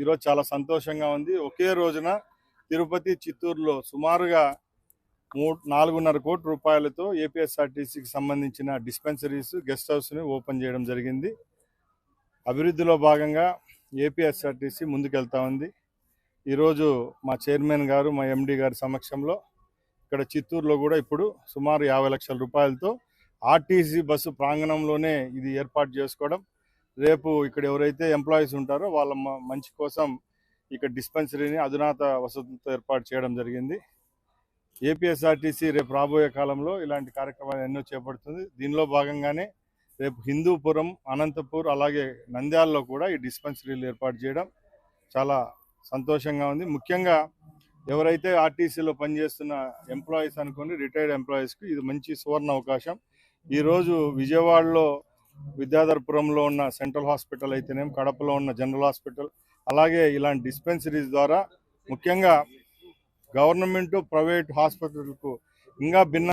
ఈరోజు చాలా సంతోషంగా ఉంది. ఒకే రోజున తిరుపతి, చిత్తూరులో సుమారుగా 4.5 కోట్ల రూపాయలతో ఏపీఎస్ఆర్టీసీకి సంబంధించిన డిస్పెన్సరీస్, గెస్ట్ హౌస్ని ఓపెన్ చేయడం జరిగింది. అభివృద్ధిలో భాగంగా ఏపీఎస్ఆర్టీసీ ముందుకెళ్తా ఉంది. ఈరోజు మా చైర్మన్ గారు, మా ఎండీ గారి సమక్షంలో ఇక్కడ చిత్తూరులో కూడా ఇప్పుడు సుమారు 50 లక్షల రూపాయలతో ఆర్టీసీ బస్సు ప్రాంగణంలోనే ఇది ఏర్పాటు చేసుకోవడం, రేపు ఇక్కడ ఎవరైతే ఎంప్లాయీస్ ఉంటారో వాళ్ళ మంచి కోసం ఇక్కడ డిస్పెన్సరీని అధునాత వసతులతో ఏర్పాటు చేయడం జరిగింది. ఏపీఎస్ఆర్టీసీ రేపు రాబోయే కాలంలో ఇలాంటి కార్యక్రమాలు ఎన్నో చేపడుతుంది. దీనిలో భాగంగానే రేపు హిందూపురం, అనంతపూర్, అలాగే నంద్యాలలో కూడా ఈ డిస్పెన్సరీలు ఏర్పాటు చేయడం చాలా సంతోషంగా ఉంది. ముఖ్యంగా ఎవరైతే ఆర్టీసీలో పనిచేస్తున్న ఎంప్లాయీస్ అనుకోండి, రిటైర్డ్ ఎంప్లాయీస్కి ఇది మంచి సువర్ణ అవకాశం. ఈరోజు విజయవాడలో విద్యాధరపురంలో ఉన్న సెంట్రల్ హాస్పిటల్ అయితేనేం, కడపలో ఉన్న జనరల్ హాస్పిటల్, అలాగే ఇలాంటి డిస్పెన్సరీస్ ద్వారా ముఖ్యంగా గవర్నమెంట్, ప్రైవేట్ హాస్పిటల్కు ఇంకా భిన్న